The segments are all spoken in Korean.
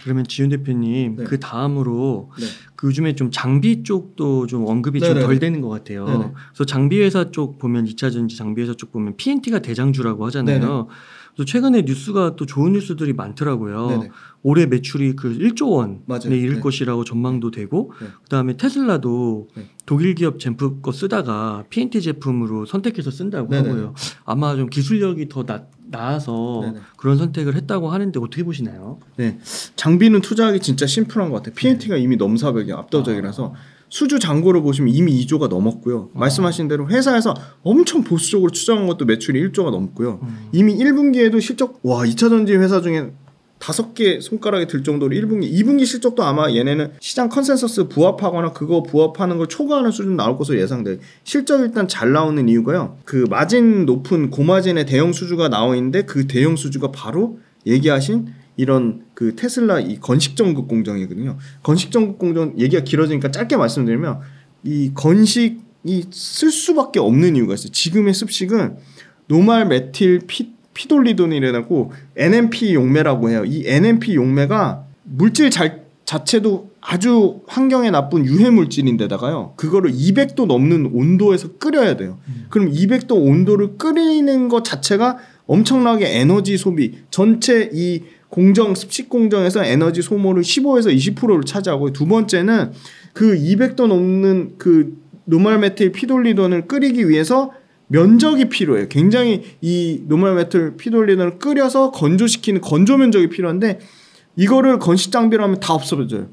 그러면 지훈 대표님 네. 그 다음으로 네. 그 요즘에 좀 장비 쪽도 좀 언급이 좀 덜 되는 것 같아요. 네네. 그래서 장비 회사 쪽 보면 2차전지 장비 회사 쪽 보면 PNT가 대장주라고 하잖아요. 네네. 그래서 최근에 뉴스가 또 좋은 뉴스들이 많더라고요. 네네. 올해 매출이 그 1조 원에 맞아요. 이를 네. 것이라고 전망도 되고 네. 그다음에 테슬라도 네. 독일 기업 제품 거 쓰다가 PNT 제품으로 선택해서 쓴다고 네네. 하고요. 아마 좀 기술력이 더 나아서 네네. 그런 선택을 했다고 하는데 어떻게 보시나요? 네, 장비는 투자하기 진짜 심플한 것 같아요. PNT가 이미 넘사벽이 압도적이라서 수주 잔고를 보시면 이미 2조가 넘었고요. 말씀하신 대로 회사에서 엄청 보수적으로 추정한 것도 매출이 1조가 넘고요. 이미 1분기에도 실적 2차전지 회사 중에 5개 손가락에 들 정도로 1분기, 2분기 실적도 아마 얘네는 시장 컨센서스 부합하거나 그거 부합하는 걸 초과하는 수준 나올 것으로 예상돼요. 실적 일단 잘 나오는 이유가요. 그 마진 높은 고마진의 대형 수주가 나와 있는데 그 대형 수주가 바로 얘기하신 이런 그 테슬라 이 건식전극 공정이거든요. 건식전극 공정 얘기가 길어지니까 짧게 말씀드리면 이 건식이 쓸 수밖에 없는 이유가 있어요. 지금의 습식은 노말 메틸 피돌리돈이라고 NMP 용매라고 해요. 이 NMP 용매가 물질 자체도 아주 환경에 나쁜 유해 물질인데다가요. 그거를 200도 넘는 온도에서 끓여야 돼요. 그럼 200도 온도를 끓이는 것 자체가 엄청나게 에너지 소비, 전체 이 습식 공정에서 에너지 소모를 15에서 20%를 차지하고, 두 번째는 그 200도 넘는 그 노말 메틸 피돌리돈을 끓이기 위해서 면적이 필요해요. 굉장히 이 노말 메틸 피돌리돈을 끓여서 건조시키는 건조 면적이 필요한데 이거를 건식 장비로 하면 다 없어져요.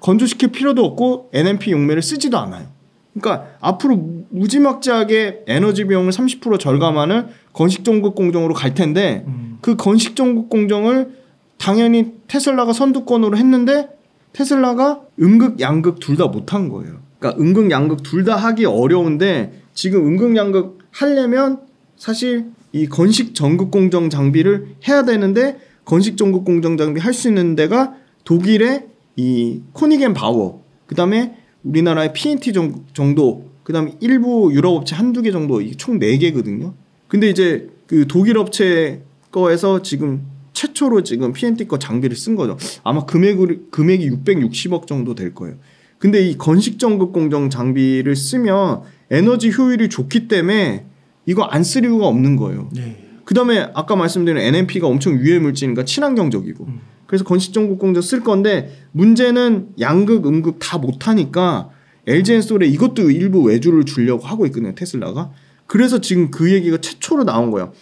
건조시킬 필요도 없고 NMP 용매를 쓰지도 않아요. 그러니까 앞으로 무지막지하게 에너지 비용을 30% 절감하는 건식전극 공정으로 갈 텐데 그 건식전극 공정을 당연히 테슬라가 선두권으로 했는데 테슬라가 음극 양극 둘 다 못한 거예요. 그러니까 음극 양극 둘 다 하기 어려운데 지금 음극 양극 하려면 사실 이 건식전극 공정 장비를 해야 되는데 건식전극 공정 장비 할 수 있는 데가 독일의 이 코니겐 바워, 그 다음에 우리나라의 PNT 정도, 그 다음에 일부 유럽 업체 한두 개 정도, 총 4개거든요. 근데 이제 그 독일 업체 거에서 지금 최초로 지금 PNT 거 장비를 쓴 거죠. 아마 금액이 660억 정도 될 거예요. 근데 이 건식전극 공정 장비를 쓰면 에너지 효율이 좋기 때문에 이거 안 쓸 이유가 없는 거예요. 네. 그 다음에 아까 말씀드린 NMP가 엄청 유해 물질이니까 친환경적이고 그래서 건식전극 공정 쓸 건데 문제는 양극, 음극 다 못하니까 LG엔솔에 이것도 일부 외주를 주려고 하고 있거든요. 테슬라가. 그래서 지금 그 얘기가 최초로 나온 거예요.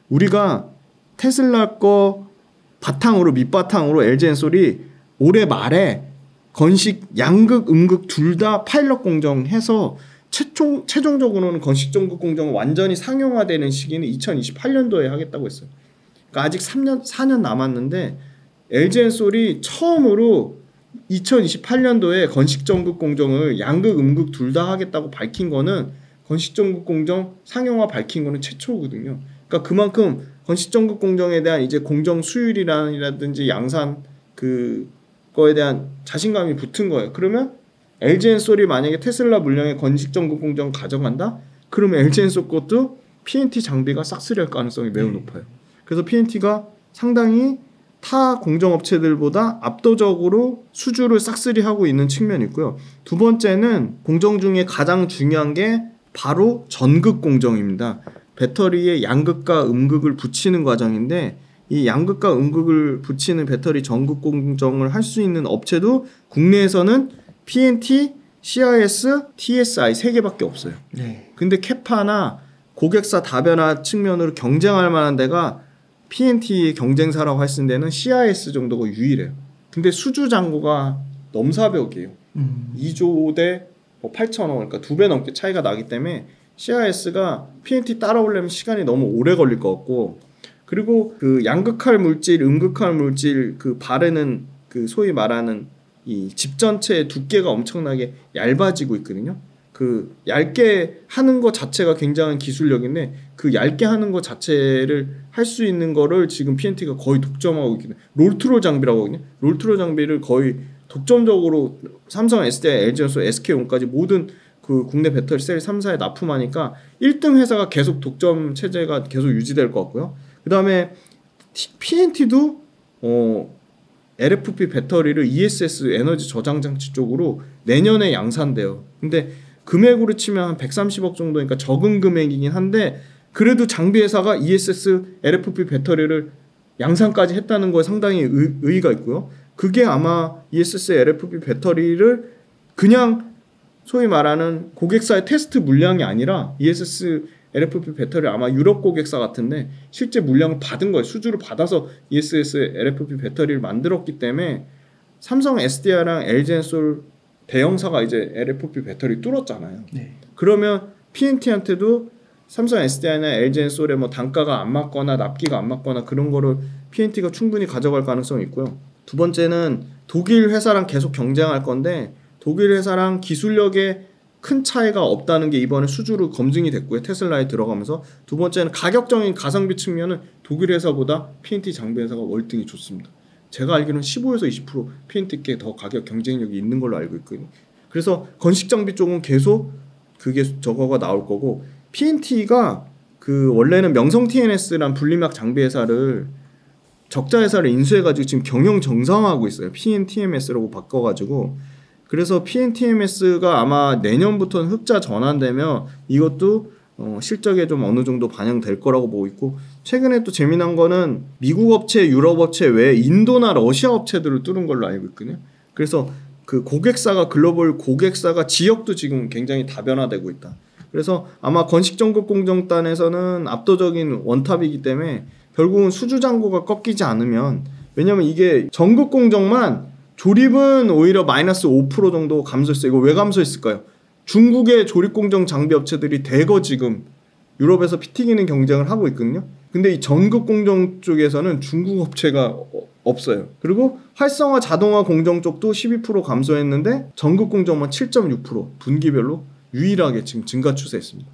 우리가 테슬라 거 바탕으로 밑바탕으로 LG엔솔이 올해 말에 건식 양극, 음극 둘 다 파일럿 공정해서 최종적으로는 건식전극 공정을 완전히 상용화되는 시기는 2028년도에 하겠다고 했어요. 그러니까 아직 4년 남았는데 LG엔솔이 처음으로 2028년도에 건식전극 공정을 양극, 음극 둘 다 하겠다고 밝힌 거는 건식전극 공정 상용화 밝힌 거는 최초거든요. 그러니까 그만큼 건식전극 공정에 대한 이제 공정 수율이라든지 양산 그거에 대한 자신감이 붙은 거예요. 그러면 LG엔솔이 만약에 테슬라 물량에 건식전극 공정 가져간다? 그러면 LG엔솔 것도 PNT 장비가 싹쓸이할 가능성이 매우 높아요. 그래서 PNT가 상당히 타 공정업체들보다 압도적으로 수주를 싹쓸이하고 있는 측면이 있고요. 두 번째는 공정 중에 가장 중요한 게 바로 전극 공정입니다. 배터리에 양극과 음극을 붙이는 과정인데 이 양극과 음극을 붙이는 배터리 전극 공정을 할 수 있는 업체도 국내에서는 PNT, CIS, TSI 3개밖에 없어요. 네. 근데 캐파나 고객사 다변화 측면으로 경쟁할 만한 데가 PNT의 경쟁사라고 할 수 있는 데는 CIS 정도가 유일해요. 근데 수주 잔고가 넘사벽이에요. 2조 대 8천억, 그러니까 2배 넘게 차이가 나기 때문에 CIS가 PNT 따라오려면 시간이 너무 오래 걸릴 것 같고, 그리고 그 양극할 물질, 음극할 물질 그 바르는 그 소위 말하는 이 집 전체의 두께가 엄청나게 얇아지고 있거든요. 그 얇게 하는 것 자체가 굉장한 기술력인데 그 얇게 하는 것 자체를 할 수 있는 거를 지금 PNT가 거의 독점하고 있거든요. 롤트롤 장비라고 하거든요. 롤트롤 장비를 거의 독점적으로 삼성, SDI, LG전소, SK온까지 모든 그 국내 배터리 셀 3사에 납품하니까 1등 회사가 계속 독점 체제가 계속 유지될 것 같고요. 그 다음에 PNT도 LFP 배터리를 ESS 에너지 저장 장치 쪽으로 내년에 양산돼요. 근데 금액으로 치면 한 130억 정도니까 적은 금액이긴 한데 그래도 장비 회사가 ESS LFP 배터리를 양산까지 했다는 거에 상당히 의의가 있고요. 그게 아마 ESS LFP 배터리를 그냥 소위 말하는 고객사의 테스트 물량이 아니라 ESS LFP 배터리 아마 유럽 고객사 같은데 실제 물량을 받은 거예요. 수주를 받아서 ESS LFP 배터리를 만들었기 때문에 삼성 SDI랑 LG엔솔 대형사가 이제 LFP 배터리 뚫었잖아요. 네. 그러면 PNT한테도 삼성 SDI나 LG엔솔의 뭐 단가가 안 맞거나 납기가 안 맞거나 그런 거를 PNT가 충분히 가져갈 가능성이 있고요. 두 번째는 독일 회사랑 계속 경쟁할 건데 독일 회사랑 기술력에 큰 차이가 없다는 게 이번에 수주로 검증이 됐고요. 테슬라에 들어가면서. 두 번째는 가격적인 가성비 측면은 독일 회사보다 PNT 장비 회사가 월등히 좋습니다. 제가 알기로는 15에서 20% PNT께 더 가격 경쟁력이 있는 걸로 알고 있거든요. 그래서 건식 장비 쪽은 계속 그게 저거가 나올 거고 PNT가 그 원래는 명성 TNS란 분리막 장비 회사를 적자 회사를 인수해가지고 지금 경영 정상화하고 있어요. PNTMS라고 바꿔가지고 그래서 PNTMS가 아마 내년부터는 흑자 전환되면 이것도 실적에 좀 어느 정도 반영될 거라고 보고 있고 최근에 또 재미난 거는 미국 업체, 유럽 업체 외에 인도나 러시아 업체들을 뚫은 걸로 알고 있거든요. 그래서 그 고객사가 글로벌 고객사가 지역도 지금 굉장히 다변화되고 있다. 그래서 아마 건식 전국 공정단에서는 압도적인 원탑이기 때문에 결국은 수주 잔고가 꺾이지 않으면 왜냐면 이게 전국 공정만 조립은 오히려 마이너스 5% 정도 감소했어요. 이거 왜 감소했을까요? 중국의 조립공정 장비 업체들이 대거 지금 유럽에서 피 튀기는 경쟁을 하고 있거든요. 근데 이 전국 공정 쪽에서는 중국 업체가 없어요. 그리고 활성화 자동화 공정 쪽도 12% 감소했는데 전국 공정만 7.6% 분기별로 유일하게 지금 증가 추세했습니다.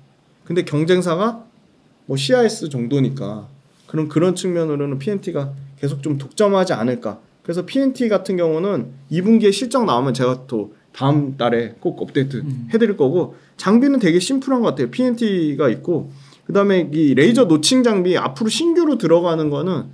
근데 경쟁사가 뭐 CIS 정도니까 그런 측면으로는 PNT가 계속 좀 독점하지 않을까. 그래서 PNT 같은 경우는 2분기에 실적 나오면 제가 또 다음 달에 꼭 업데이트 해드릴 거고 장비는 되게 심플한 것 같아요. PNT가 있고 그 다음에 이 레이저 노칭 장비 앞으로 신규로 들어가는 거는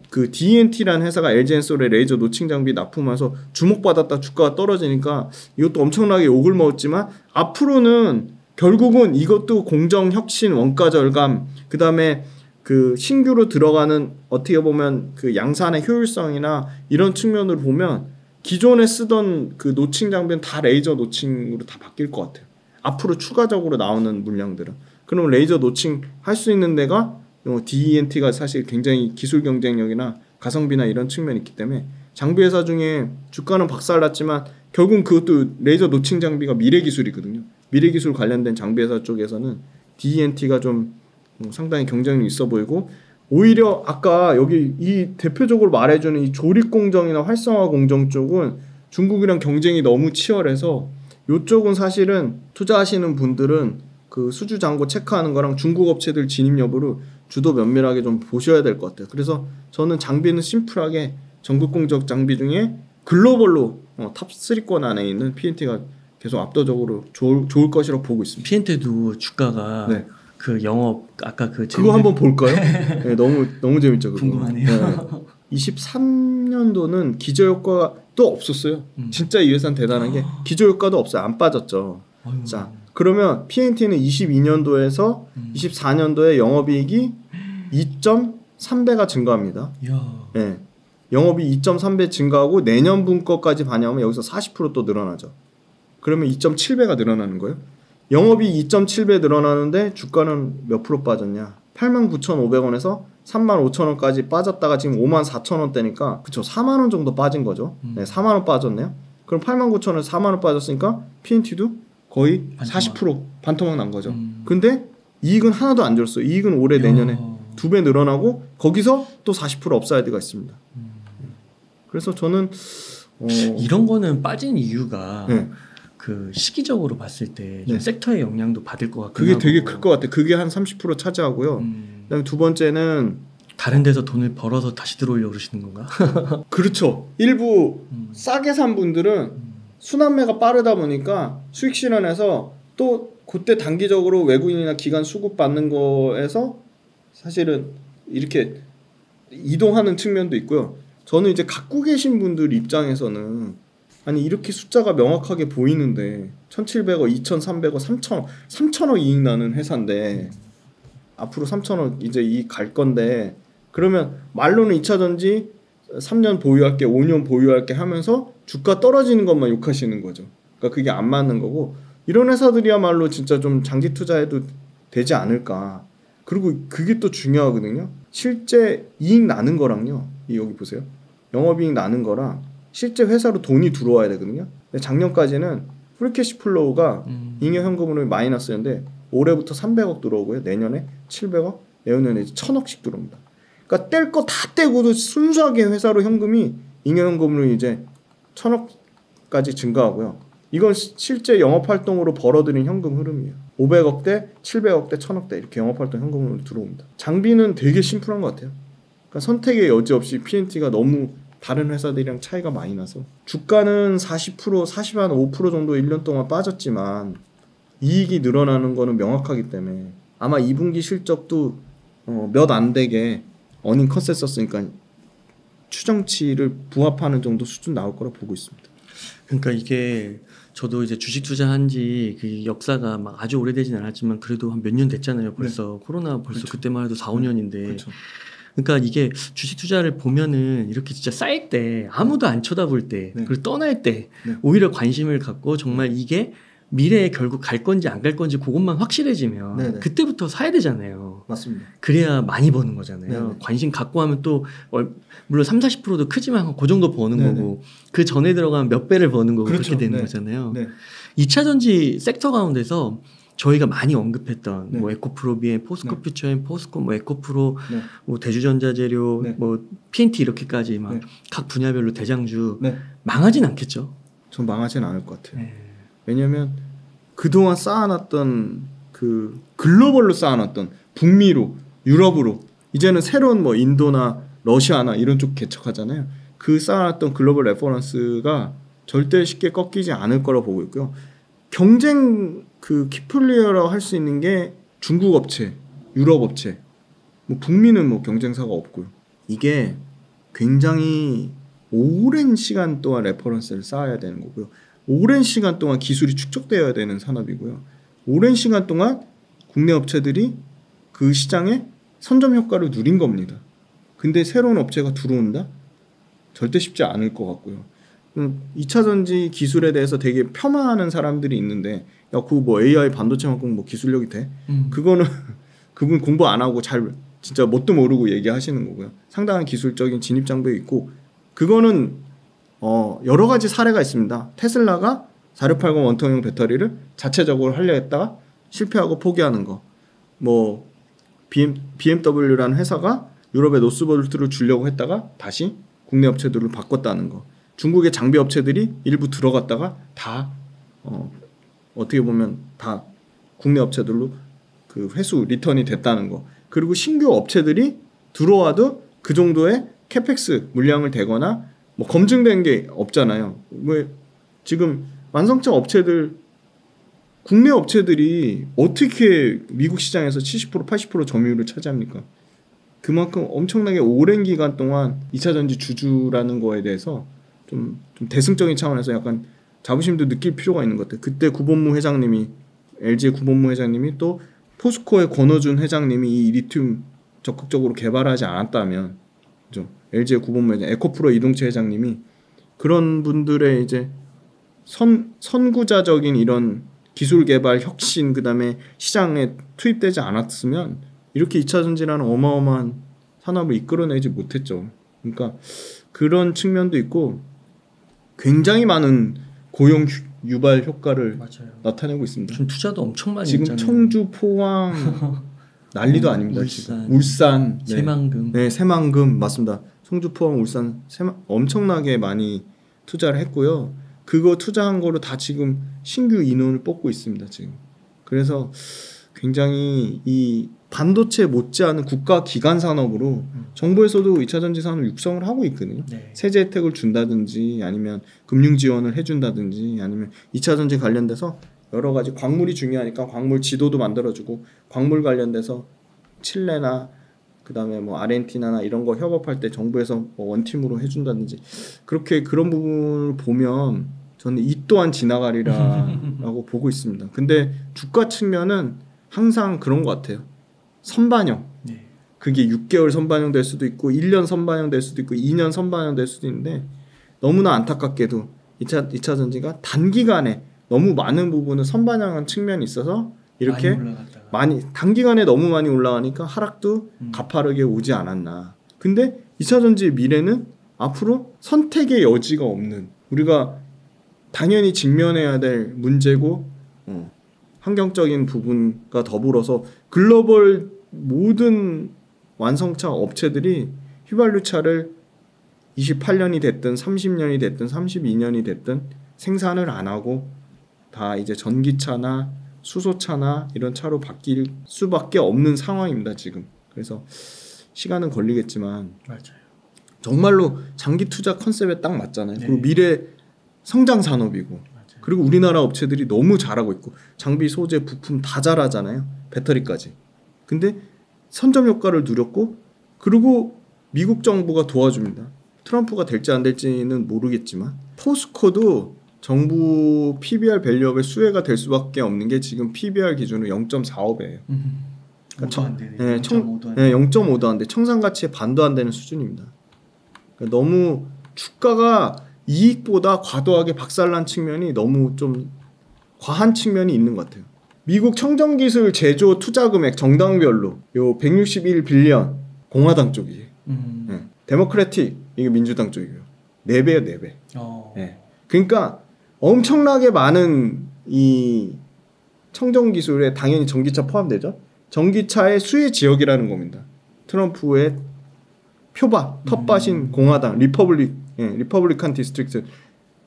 그 DNT라는 회사가 LG엔솔의 레이저 노칭 장비 납품해서 주목받았다 주가가 떨어지니까 이것도 엄청나게 욕을 먹었지만 앞으로는 결국은 이것도 공정 혁신 원가 절감 그 다음에 그 신규로 들어가는 어떻게 보면 그 양산의 효율성이나 이런 측면으로 보면 기존에 쓰던 그 노칭 장비는 다 레이저 노칭으로 다 바뀔 것 같아요. 앞으로 추가적으로 나오는 물량들은. 그럼 레이저 노칭 할 수 있는 데가 DENT가 사실 굉장히 기술 경쟁력이나 가성비나 이런 측면이 있기 때문에 장비 회사 중에 주가는 박살났지만 결국은 그것도 레이저 노칭 장비가 미래 기술이거든요. 미래 기술 관련된 장비 회사 쪽에서는 DENT가 좀 상당히 경쟁력이 있어 보이고 오히려 아까 여기 이 대표적으로 말해주는 이 조립 공정이나 활성화 공정 쪽은 중국이랑 경쟁이 너무 치열해서 이쪽은 사실은 투자하시는 분들은 그 수주 잔고 체크하는 거랑 중국 업체들 진입 여부를 주도 면밀하게 좀 보셔야 될 것 같아요. 그래서 저는 장비는 심플하게 전국 공정 장비 중에 글로벌로 탑 3권 안에 있는 PNT가 계속 압도적으로 좋을 것이라고 보고 있습니다. PNT도 주가가 네. 그 영업 아까 그거 한번 볼까요? 네, 너무 재밌죠. 그거. 궁금하네요. 네. 23년도는 기저효과가 또 없었어요. 진짜 이 회사는 대단한 게 기저효과도 없어요. 안 빠졌죠. 어휴. 자, 그러면 PNT는 22년도에서 24년도에 영업이익이 2.3배가 증가합니다. 이야. 네. 영업이 2.3배 증가하고 내년 분거까지 반영하면 여기서 40% 또 늘어나죠. 그러면 2.7배가 늘어나는 거예요. 영업이 2.7배 늘어나는데 주가는 몇 프로 빠졌냐? 89,500원에서 35,000원까지 빠졌다가 지금 54,000원대니까 그쵸 4만원 정도 빠진 거죠. 네, 4만원 빠졌네요. 그럼 89,000원에서 4만원 빠졌으니까 PNT도 거의 반토막. 40% 반토막 난 거죠. 근데 이익은 하나도 안 줄었어요. 이익은 올해 이야. 내년에 2배 늘어나고 거기서 또 40% 업사이드가 있습니다. 그래서 저는 이런 거는 빠진 이유가 네. 그 시기적으로 봤을 때 좀 네. 섹터의 영향도 받을 것 같긴 그게 하고 되게 클 것 같아요. 그게 한 30% 차지하고요. 그다음에 두 번째는 다른 데서 돈을 벌어서 다시 들어오려고 그러시는 건가? 그렇죠. 일부 싸게 산 분들은 순환매가 빠르다 보니까 수익 실현해서 또 그때 단기적으로 외국인이나 기관 수급 받는 거에서 사실은 이렇게 이동하는 측면도 있고요. 저는 이제 갖고 계신 분들 입장에서는 아니 이렇게 숫자가 명확하게 보이는데 1,700억, 2,300억, 3,000억 이익 나는 회사인데 앞으로 3,000억 이제 이익 갈 건데 그러면 말로는 2차전지 3년 보유할게, 5년 보유할게 하면서 주가 떨어지는 것만 욕하시는 거죠. 그러니까 그게 안 맞는 거고 이런 회사들이야말로 진짜 좀 장기 투자해도 되지 않을까. 그리고 그게 또 중요하거든요. 실제 이익 나는 거랑요. 여기 보세요. 영업이익 나는 거랑 실제 회사로 돈이 들어와야 되거든요. 근데 작년까지는 프리캐시 플로우가 잉여 현금으로 마이너스였는데 올해부터 300억 들어오고요. 내년에 700억, 내년에 1,000억씩 들어옵니다. 그러니까 뗄 거 다 떼고도 순수하게 회사로 현금이 잉여 현금으로 이제 1,000억까지 증가하고요. 이건 실제 영업활동으로 벌어들인 현금 흐름이에요. 500억대, 700억대, 1,000억대 이렇게 영업활동 현금으로 들어옵니다. 장비는 되게 심플한 것 같아요. 그러니까 선택의 여지 없이 P&T가 너무 다른 회사들이랑 차이가 많이 나서 주가는 40%, 45% 정도 1년 동안 빠졌지만 이익이 늘어나는 거는 명확하기 때문에 아마 2분기 실적도 몇 안 되게 어닝 컨센서스니까 추정치를 부합하는 정도 수준 나올 거라 보고 있습니다. 그러니까 이게 저도 이제 주식 투자한 지 그 역사가 막 아주 오래되진 않았지만 그래도 한 몇 년 됐잖아요. 벌써 네. 코로나 벌써 그렇죠. 그때만 해도 4, 5년인데 그렇죠. 그러니까 이게 주식 투자를 보면은 이렇게 진짜 쌓일 때 아무도 안 쳐다볼 때 네. 그리고 떠날 때 네. 오히려 관심을 갖고 정말 이게 미래에 결국 갈 건지 안 갈 건지 그것만 확실해지면 네네. 그때부터 사야 되잖아요. 맞습니다. 그래야 많이 버는 거잖아요. 네네. 관심 갖고 하면 또 물론 30-40%도 크지만 그 정도 버는 네네. 거고 그 전에 들어가면 몇 배를 버는 거고 그렇죠. 그렇게 되는 네. 거잖아요. 네. 2차전지 섹터 가운데서 저희가 많이 언급했던 네. 뭐 에코프로비엔, 포스코퓨처엔, 포스코, 뭐 에코프로, 네. 뭐 대주전자재료, 네. 뭐 P&T 이렇게까지 막 각 분야별로 대장주 네. 망하진 않겠죠? 전 망하진 않을 것 같아요. 네. 왜냐하면 그동안 쌓아놨던 그 글로벌로 쌓아놨던 북미로, 유럽으로 이제는 새로운 뭐 인도나 러시아나 이런 쪽 개척하잖아요. 그 쌓아놨던 글로벌 레퍼런스가 절대 쉽게 꺾이지 않을 거라 보고 있고요. 경쟁 그 키플레이어라고 할 수 있는 게 중국 업체, 유럽 업체, 뭐 북미는 뭐 경쟁사가 없고요. 이게 굉장히 오랜 시간 동안 레퍼런스를 쌓아야 되는 거고요. 오랜 시간 동안 기술이 축적되어야 되는 산업이고요. 오랜 시간 동안 국내 업체들이 그 시장에 선점 효과를 누린 겁니다. 근데 새로운 업체가 들어온다? 절대 쉽지 않을 것 같고요. 2차전지 기술에 대해서 되게 폄하하는 사람들이 있는데 야, 그 뭐 AI 반도체만큼 뭐 기술력이 돼? 그거는 그분 공부 안 하고 잘 진짜 뭣도 모르고 얘기하시는 거고요. 상당한 기술적인 진입 장벽이 있고 그거는 여러 가지 사례가 있습니다. 테슬라가 4680 원통형 배터리를 자체적으로 하려 했다가 실패하고 포기하는 거. 뭐 BMW라는 회사가 유럽에 노스볼트를 주려고 했다가 다시 국내 업체들을 바꿨다는 거. 중국의 장비 업체들이 일부 들어갔다가 다 어떻게 보면 다 국내 업체들로 그 회수 리턴이 됐다는 거. 그리고 신규 업체들이 들어와도 그 정도의 캐펙스 물량을 대거나 뭐 검증된 게 없잖아요. 뭐 지금 완성차 업체들 국내 업체들이 어떻게 미국 시장에서 70% 80% 점유율을 차지합니까? 그만큼 엄청나게 오랜 기간 동안 2차전지 주주라는 거에 대해서 좀 대승적인 차원에서 약간 자부심도 느낄 필요가 있는 것 같아요. 그때 구본무 회장님이 LG의 구본무 회장님이 또 포스코의 권호준 회장님이 이 리튬 적극적으로 개발하지 않았다면 그죠? LG의 구본무 회장, 에코프로 이동채 회장님이 그런 분들의 이제 선구자적인 이런 기술 개발 혁신 그다음에 시장에 투입되지 않았으면 이렇게 2차전지라는 어마어마한 산업을 이끌어내지 못했죠. 그러니까 그런 측면도 있고 굉장히 많은 고용 유발 효과를 맞아요. 나타내고 있습니다. 지금 투자도 엄청 많이 지금 했잖아요. 청주, 포항 난리도 아닙니다. 울산, 네. 새만금, 네, 새만금 맞습니다. 청주, 포항, 울산 엄청나게 많이 투자를 했고요. 그거 투자한 거로 다 지금 신규 인원을 뽑고 있습니다. 지금 그래서 굉장히 이 반도체 못지않은 국가 기관 산업으로 정부에서도 2차전지 산업 육성을 하고 있거든요. 네. 세제 혜택을 준다든지 아니면 금융 지원을 해준다든지 아니면 2차전지 관련돼서 여러 가지 광물이 중요하니까 광물 지도도 만들어주고 광물 관련돼서 칠레나 그다음에 뭐 아르헨티나나 이런 거 협업할 때 정부에서 뭐 원팀으로 해준다든지 그렇게 그런 부분을 보면 저는 이 또한 지나가리라라고 보고 있습니다. 근데 주가 측면은 항상 그런 것 같아요. 선반영. 네. 그게 6개월 선반영 될 수도 있고 1년 선반영 될 수도 있고 2년 선반영 될 수도 있는데 너무나 안타깝게도 2차 전지가 단기간에 너무 많은 부분을 선반영한 측면이 있어서 이렇게 많이 단기간에 너무 많이 올라가니까 하락도 가파르게 오지 않았나. 근데 2차 전지의 미래는 앞으로 선택의 여지가 없는 우리가 당연히 직면해야 될 문제고 환경적인 부분과 더불어서 글로벌 모든 완성차 업체들이 휘발유차를 28년이 됐든 30년이 됐든 32년이 됐든 생산을 안 하고 다 이제 전기차나 수소차나 이런 차로 바뀔 수밖에 없는 상황입니다 지금. 그래서 시간은 걸리겠지만 맞아요. 정말로 장기 투자 컨셉에 딱 맞잖아요. 네. 그리고 미래 성장 산업이고 맞아요. 그리고 우리나라 업체들이 너무 잘하고 있고 장비, 소재, 부품 다 잘하잖아요. 배터리까지. 근데 선점 효과를 누렸고 그리고 미국 정부가 도와줍니다. 트럼프가 될지 안 될지는 모르겠지만 포스코도 정부 PBR 밸류업의 수혜가 될 수밖에 없는 게 지금 PBR 기준으로 0.45배예요. 그러니까 0.5도 안 돼. 청산 가치의 반도 안 되는 수준입니다. 그러니까 너무 주가가 이익보다 과도하게 박살난 측면이 너무 좀 과한 측면이 있는 것 같아요. 미국 청정기술 제조 투자 금액 정당별로 요 161빌리언 공화당 쪽이에요. 데모크래틱 이게 민주당 쪽이고요. 4배예요, 4배. 네. 그러니까 엄청나게 많은 이 청정기술에 당연히 전기차 포함되죠. 전기차의 수혜 지역이라는 겁니다. 트럼프의 표밭, 텃밭인 공화당, 리퍼블리칸 디스트릭트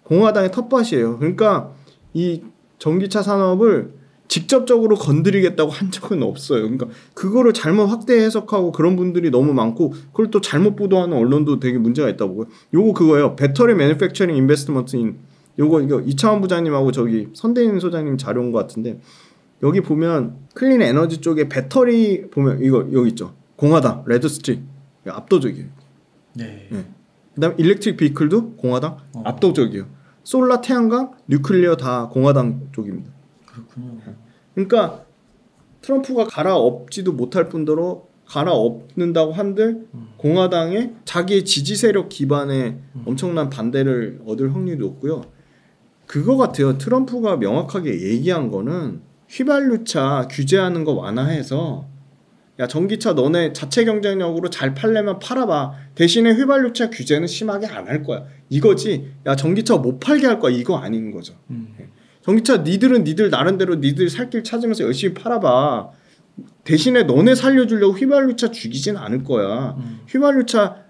공화당의 텃밭이에요. 그러니까 이 전기차 산업을 직접적으로 건드리겠다고 한 적은 없어요. 그러니까 그거를 잘못 확대 해석하고 그런 분들이 너무 많고 그걸 또 잘못 보도하는 언론도 되게 문제가 있다고 보고요. 요거 그거예요. 배터리 매니팩처링 인베스트먼트인 이거 이창원 부장님하고 저기 선대인 소장님 자료인 것 같은데 여기 보면 클린 에너지 쪽에 배터리 보면 이거 여기 있죠. 공화당 레드스트릭 압도적이에요. 네. 그다음에 일렉트릭 비클도 공화당 압도적이에요. 솔라, 태양광, 뉴클리어 다 공화당 쪽입니다. 그렇군요. 그러니까 트럼프가 갈아엎지도 못할 뿐더러 갈아엎는다고 한들 공화당의 자기의 지지 세력 기반의 엄청난 반대를 얻을 확률이 높고요. 그거 같아요. 트럼프가 명확하게 얘기한 거는 휘발유차 규제하는 거 완화해서 야 전기차 너네 자체 경쟁력으로 잘 팔려면 팔아봐. 대신에 휘발유차 규제는 심하게 안 할 거야. 이거지. 야 전기차 못 팔게 할 거야. 이거 아닌 거죠. 전기차 니들은 니들 나름대로 니들 살 길 찾으면서 열심히 팔아봐. 대신에 너네 살려주려고 휘발유차 죽이진 않을 거야. 휘발유차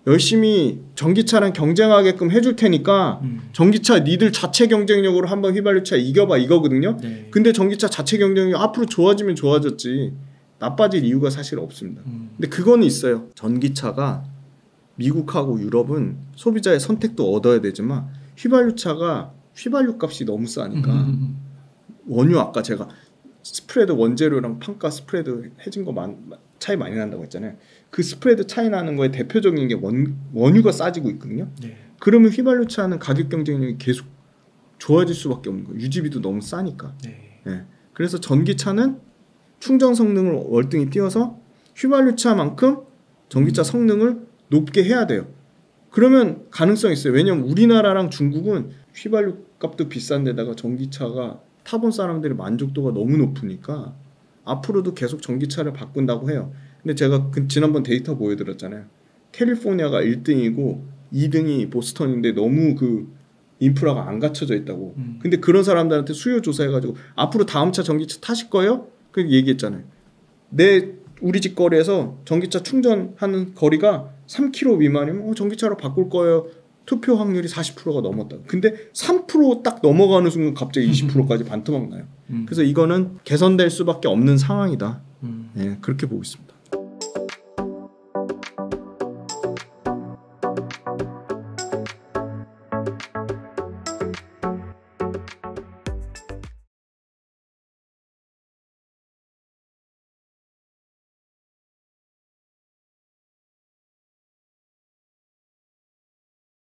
열심히 전기차랑 경쟁하게끔 해줄 테니까 전기차 니들 자체 경쟁력으로 한번 휘발유차 이겨봐 이거거든요. 네. 근데 전기차 자체 경쟁력 앞으로 좋아지면 좋아졌지 나빠질 이유가 사실 없습니다. 근데 그거는 있어요. 전기차가 미국하고 유럽은 소비자의 선택도 얻어야 되지만 휘발유차가 휘발유 값이 너무 싸니까 원유 아까 제가 스프레드 원재료랑 판가 스프레드 해진 거 차이 많이 난다고 했잖아요. 그 스프레드 차이 나는 거에 대표적인 게 원유가 싸지고 있거든요. 네. 그러면 휘발유차는 가격 경쟁력이 계속 좋아질 수밖에 없는 거예요. 유지비도 너무 싸니까. 네. 네. 그래서 전기차는 충전 성능을 월등히 띄워서 휘발유차만큼 전기차 성능을 높게 해야 돼요. 그러면 가능성이 있어요. 왜냐면 우리나라랑 중국은 휘발유 값도 비싼데다가 전기차가 타본 사람들의 만족도가 너무 높으니까 앞으로도 계속 전기차를 바꾼다고 해요. 근데 제가 지난번 데이터 보여드렸잖아요. 캘리포니아가 1등이고 2등이 보스턴인데 너무 그 인프라가 안 갖춰져 있다고. 근데 그런 사람들한테 수요 조사해가지고 앞으로 다음 차 전기차 타실 거예요? 그렇게 얘기했잖아요. 우리 집 거리에서 전기차 충전하는 거리가 3km 미만이면 전기차로 바꿀 거예요. 투표 확률이 40%가 넘었다. 근데 3% 딱 넘어가는 순간 갑자기 20%까지 반토막 나요. 그래서 이거는 개선될 수밖에 없는 상황이다. 네, 그렇게 보고 있습니다.